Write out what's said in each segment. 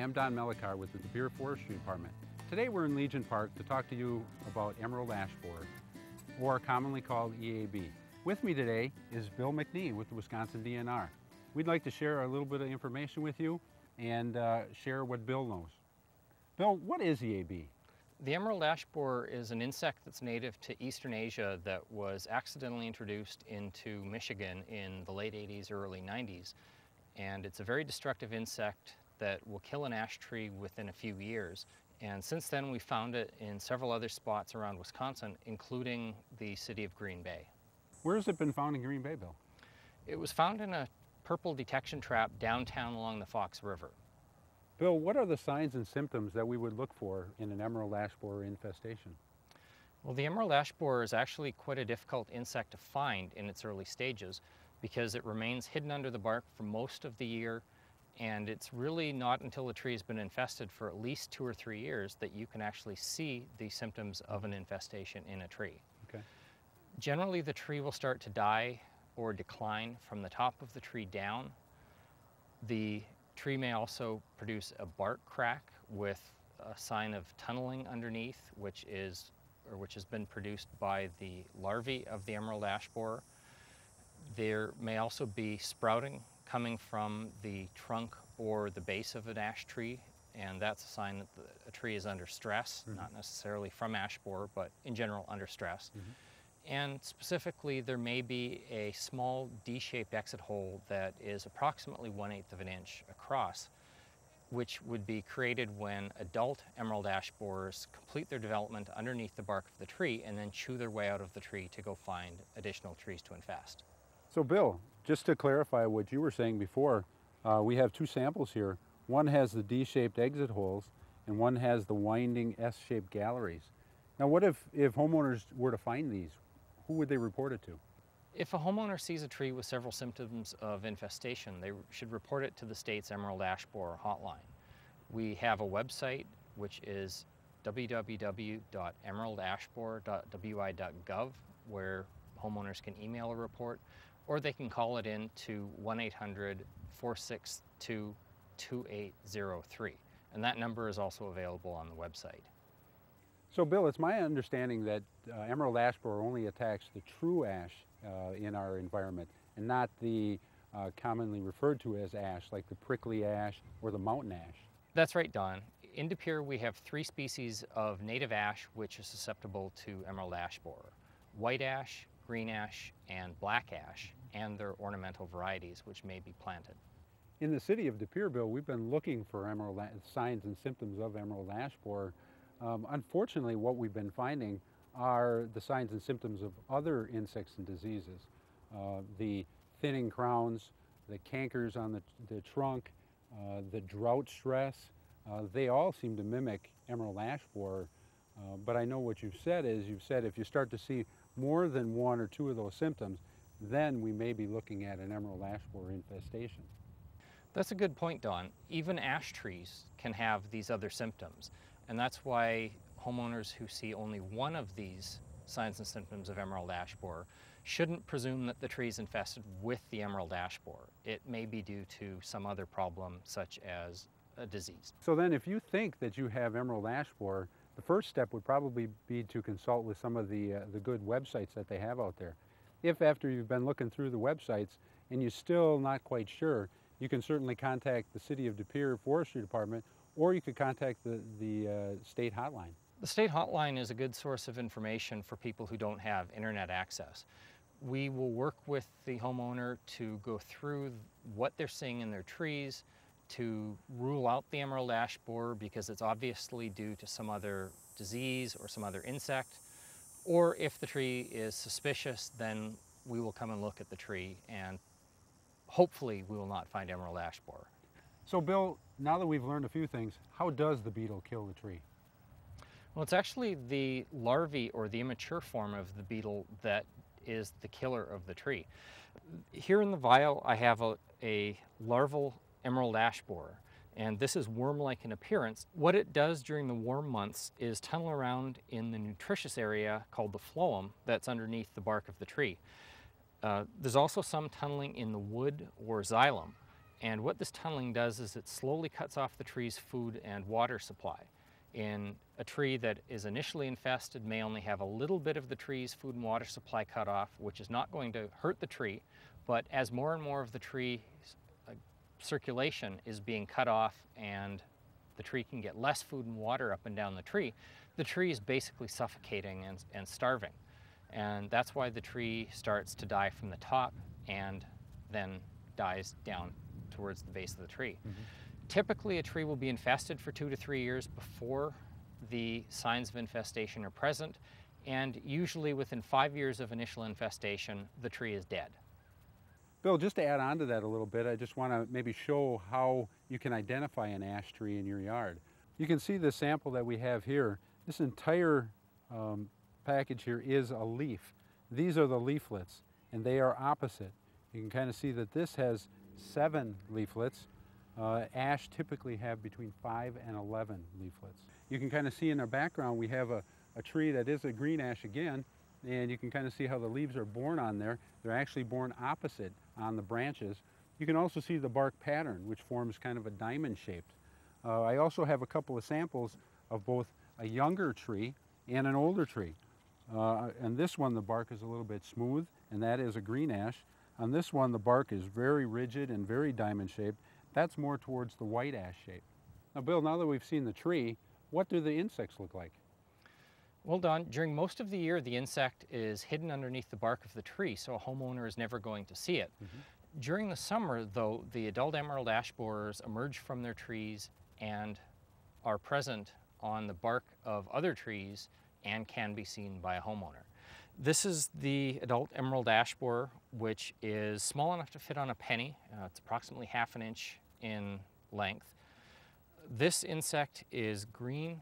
I'm Don Melichar with the De Pere Forestry Department. Today we're in Legion Park to talk to you about emerald ash borer, or commonly called EAB. With me today is Bill McNee with the Wisconsin DNR. We'd like to share a little bit of information with you and share what Bill knows. Bill, what is EAB? The emerald ash borer is an insect that's native to Eastern Asia that was accidentally introduced into Michigan in the late 80s, early 90s. And it's a very destructive insect that will kill an ash tree within a few years. And since then we found it in several other spots around Wisconsin, including the city of Green Bay. Where has it been found in Green Bay, Bill? It was found in a purple detection trap downtown along the Fox River. Bill, what are the signs and symptoms that we would look for in an emerald ash borer infestation? Well, the emerald ash borer is actually quite a difficult insect to find in its early stages because it remains hidden under the bark for most of the year, and it's really not until the tree has been infested for at least 2 or 3 years that you can actually see the symptoms of an infestation in a tree. Okay. Generally, the tree will start to die or decline from the top of the tree down. The tree may also produce a bark crack with a sign of tunneling underneath, which has been produced by the larvae of the emerald ash borer. There may also be sprouting coming from the trunk or the base of an ash tree, and that's a sign that a tree is under stress, not necessarily from ash borer, but in general under stress. And specifically, there may be a small D-shaped exit hole that is approximately 1/8 of an inch across, which would be created when adult emerald ash borers complete their development underneath the bark of the tree and then chew their way out of the tree to go find additional trees to infest. So Bill, just to clarify what you were saying before, we have 2 samples here. One has the D-shaped exit holes and one has the winding S-shaped galleries. Now what if homeowners were to find these? Who would they report it to? If a homeowner sees a tree with several symptoms of infestation, they should report it to the state's emerald ash borer hotline. We have a website which is www.emeraldashborer.wi.gov, where homeowners can email a report, or they can call it in to 1-800-462-2803. And that number is also available on the website. So Bill, it's my understanding that emerald ash borer only attacks the true ash in our environment and not the commonly referred to as ash, like the prickly ash or the mountain ash. That's right, Don. In De Pere, we have 3 species of native ash which is susceptible to emerald ash borer: white ash, green ash, and black ash, and their ornamental varieties which may be planted. In the city of De Pere, Bill, we've been looking for signs and symptoms of emerald ash borer. Unfortunately, what we've been finding are the signs and symptoms of other insects and diseases. The thinning crowns, the cankers on the trunk, the drought stress, they all seem to mimic emerald ash borer. But I know what you've said if you start to see more than 1 or 2 of those symptoms, then we may be looking at an emerald ash borer infestation. That's a good point, Don. Even ash trees can have these other symptoms, and that's why homeowners who see only one of these signs and symptoms of emerald ash borer shouldn't presume that the tree is infested with the emerald ash borer. It may be due to some other problem, such as a disease. So then if you think that you have emerald ash borer, the first step would probably be to consult with some of the good websites that they have out there. If after you've been looking through the websites and you're still not quite sure, you can certainly contact the City of De Pere Forestry Department, or you could contact the state hotline. The state hotline is a good source of information for people who don't have internet access. We will work with the homeowner to go through what they're seeing in their trees, to rule out the emerald ash borer because it's obviously due to some other disease or some other insect. Or if the tree is suspicious, then we will come and look at the tree, and hopefully we will not find emerald ash borer. So Bill, now that we've learned a few things, how does the beetle kill the tree? Well, it's actually the larvae or the immature form of the beetle that is the killer of the tree. Here in the vial I have a larval emerald ash borer, and this is worm-like in appearance. What it does during the warm months is tunnel around in the nutritious area called the phloem that's underneath the bark of the tree. There's also some tunneling in the wood or xylem, And what this tunneling does is it slowly cuts off the tree's food and water supply. In a tree that is initially infested may only have a little bit of the tree's food and water supply cut off, which is not going to hurt the tree, but as more and more of the tree's circulation is being cut off and the tree can get less food and water up and down the tree is basically suffocating and starving. And that's why the tree starts to die from the top and then dies down towards the base of the tree. Mm-hmm. Typically, a tree will be infested for 2 to 3 years before the signs of infestation are present, and usually within 5 years of initial infestation, the tree is dead. Bill, just to add on to that a little bit, I just want to maybe show how you can identify an ash tree in your yard. You can see the sample that we have here. This entire package here is a leaf. These are the leaflets, and they are opposite. You can kind of see that this has 7 leaflets. Ash typically have between 5 and 11 leaflets. You can kind of see in our background we have a tree that is a green ash again, and you can kind of see how the leaves are borne on there. They're actually borne opposite on the branches. You can also see the bark pattern, which forms kind of a diamond shaped. I also have a couple of samples of both a younger tree and an older tree. And this one, the bark is a little bit smooth, and that is a green ash. On this one, the bark is very rigid and very diamond shaped. That's more towards the white ash shape. Now, Bill, now that we've seen the tree, what do the insects look like? Well, Don, during most of the year, the insect is hidden underneath the bark of the tree, so a homeowner is never going to see it. Mm-hmm. During the summer, though, the adult emerald ash borers emerge from their trees and are present on the bark of other trees and can be seen by a homeowner. This is the adult emerald ash borer, which is small enough to fit on a penny. It's approximately 1/2 inch in length. This insect is green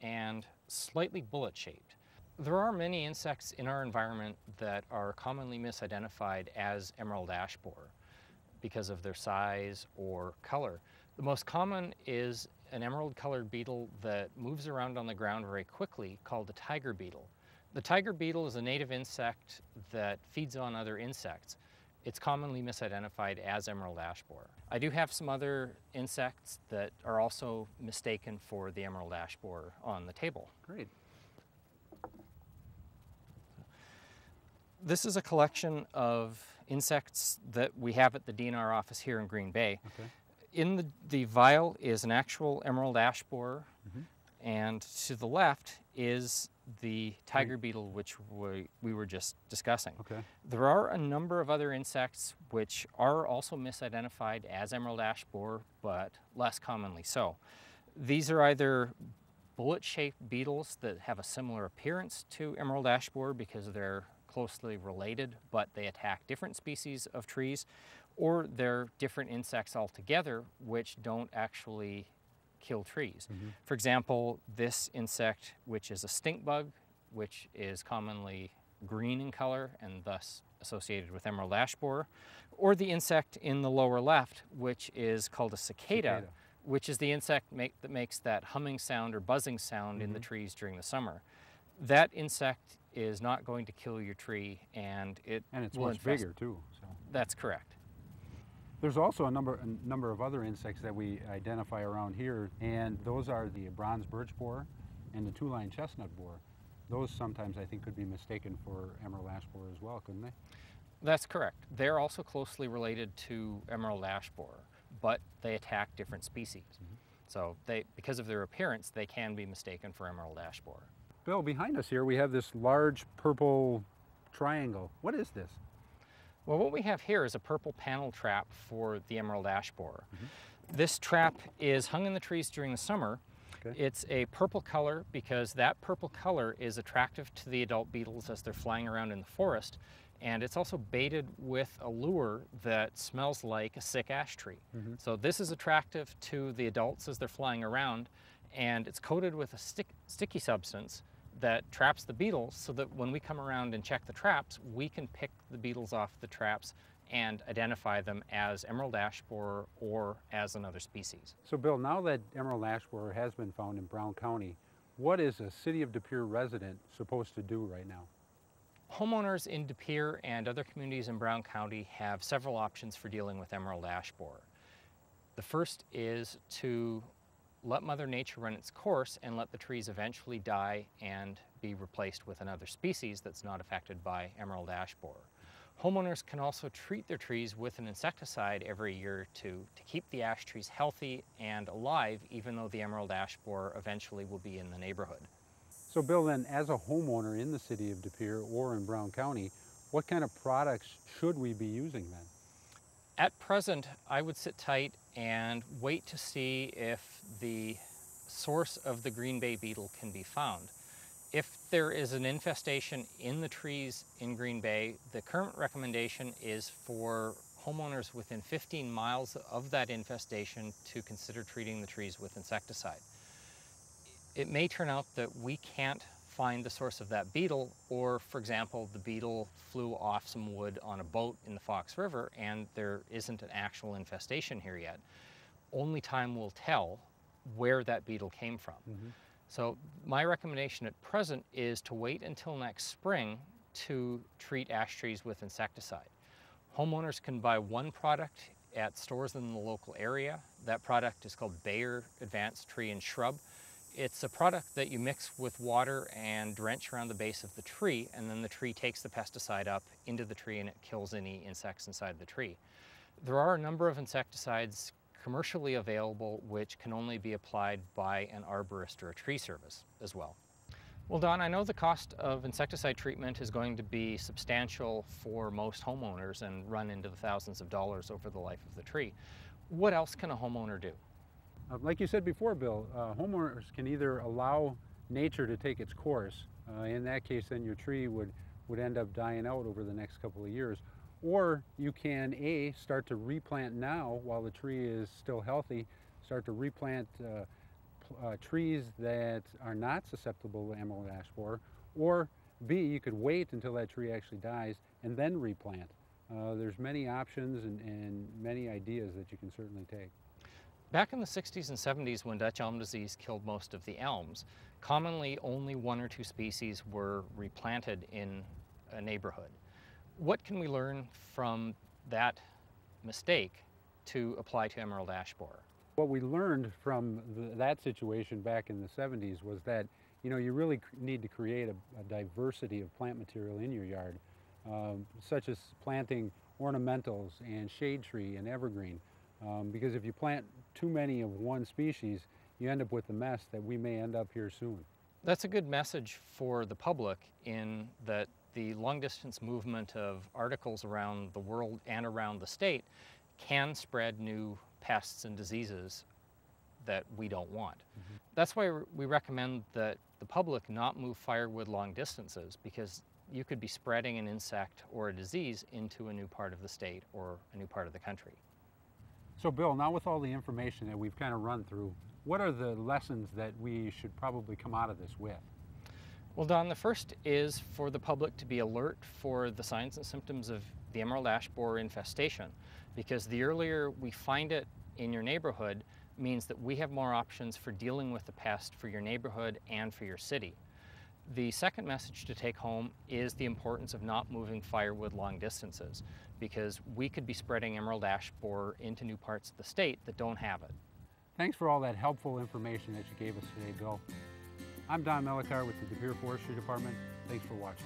and slightly bullet-shaped. There are many insects in our environment that are commonly misidentified as emerald ash borer because of their size or color. The most common is an emerald-colored beetle that moves around on the ground very quickly, called the tiger beetle. The tiger beetle is a native insect that feeds on other insects. It's commonly misidentified as emerald ash borer. I do have some other insects that are also mistaken for the emerald ash borer on the table. Great. This is a collection of insects that we have at the DNR office here in Green Bay. Okay. In the vial is an actual emerald ash borer, Mm-hmm. and to the left is the tiger beetle, which we were just discussing. Okay. There are a number of other insects which are also misidentified as emerald ash borer, but less commonly so. These are either bullet-shaped beetles that have a similar appearance to emerald ash borer because they're closely related, but they attack different species of trees, or they're different insects altogether which don't actually kill trees. Mm-hmm. For example, this insect, which is a stink bug, which is commonly green in color and thus associated with emerald ash borer, or the insect in the lower left, which is called a cicada. Which is the insect that makes that humming sound or buzzing sound Mm-hmm. in the trees during the summer. That insect is not going to kill your tree, and it's much bigger too. So. That's correct. There's also a number of other insects that we identify around here, and those are the bronze birch borer and the two-line chestnut borer. Those sometimes I think could be mistaken for emerald ash borer as well, couldn't they? That's correct. They're also closely related to emerald ash borer, but they attack different species. Mm-hmm. So because of their appearance, they can be mistaken for emerald ash borer. Bill, behind us here we have this large purple triangle. What is this? Well, what we have here is a purple panel trap for the emerald ash borer. Mm-hmm. This trap is hung in the trees during the summer. Okay. It's a purple color because that purple color is attractive to the adult beetles as they're flying around in the forest, and it's also baited with a lure that smells like a sick ash tree. Mm-hmm. So this is attractive to the adults as they're flying around, and it's coated with a sticky substance that traps the beetles so that when we come around and check the traps, we can pick the beetles off the traps and identify them as emerald ash borer or as another species. So Bill, now that emerald ash borer has been found in Brown County, what is a City of De Pere resident supposed to do right now? Homeowners in De Pere and other communities in Brown County have several options for dealing with emerald ash borer. The first is to let Mother Nature run its course and let the trees eventually die and be replaced with another species that's not affected by emerald ash borer. Homeowners can also treat their trees with an insecticide every year to keep the ash trees healthy and alive, even though the emerald ash borer eventually will be in the neighborhood. So Bill, then as a homeowner in the city of De Pere or in Brown County, what kind of products should we be using then? At present, I would sit tight and wait to see if the source of the green bay beetle can be found. If there is an infestation in the trees in Green Bay, the current recommendation is for homeowners within 15 miles of that infestation to consider treating the trees with insecticide. It may turn out that we can't find the source of that beetle, or for example, the beetle flew off some wood on a boat in the Fox River and there isn't an actual infestation here yet. Only time will tell where that beetle came from. So my recommendation at present is to wait until next spring to treat ash trees with insecticide. Homeowners can buy one product at stores in the local area. That product is called Bayer Advanced Tree and Shrub. It's a product that you mix with water and drench around the base of the tree, and then the tree takes the pesticide up into the tree and it kills any insects inside the tree. There are a number of insecticides commercially available which can only be applied by an arborist or a tree service as well. Well, Don, I know the cost of insecticide treatment is going to be substantial for most homeowners and run into the thousands of dollars over the life of the tree. What else can a homeowner do? Like you said before, Bill, homeowners can either allow nature to take its course. In that case, then your tree would end up dying out over the next couple of years. Or you can, A, start to replant now while the tree is still healthy, start to replant trees that are not susceptible to emerald ash borer. Or B, you could wait until that tree actually dies and then replant. There's many options and many ideas that you can certainly take. Back in the 60s and 70s, when Dutch elm disease killed most of the elms, commonly only one or two species were replanted in a neighborhood. What can we learn from that mistake to apply to emerald ash borer? What we learned from that situation back in the 70s was that, you really need to create a diversity of plant material in your yard, such as planting ornamentals and shade tree and evergreen. Because if you plant too many of one species, you end up with a mess that we may end up here soon. That's a good message for the public in that the long-distance movement of articles around the world and around the state can spread new pests and diseases that we don't want. That's why we recommend that the public not move firewood long distances, because you could be spreading an insect or a disease into a new part of the state or a new part of the country. So Bill, now with all the information that we've kind of run through, what are the lessons that we should probably come out of this with? Well, Don, the first is for the public to be alert for the signs and symptoms of the emerald ash borer infestation, because the earlier we find it in your neighborhood means that we have more options for dealing with the pest for your neighborhood and for your city. The second message to take home is the importance of not moving firewood long distances, because we could be spreading emerald ash borer into new parts of the state that don't have it. Thanks for all that helpful information that you gave us today, Bill. I'm Don Melichar with the De Pere Forestry Department. Thanks for watching.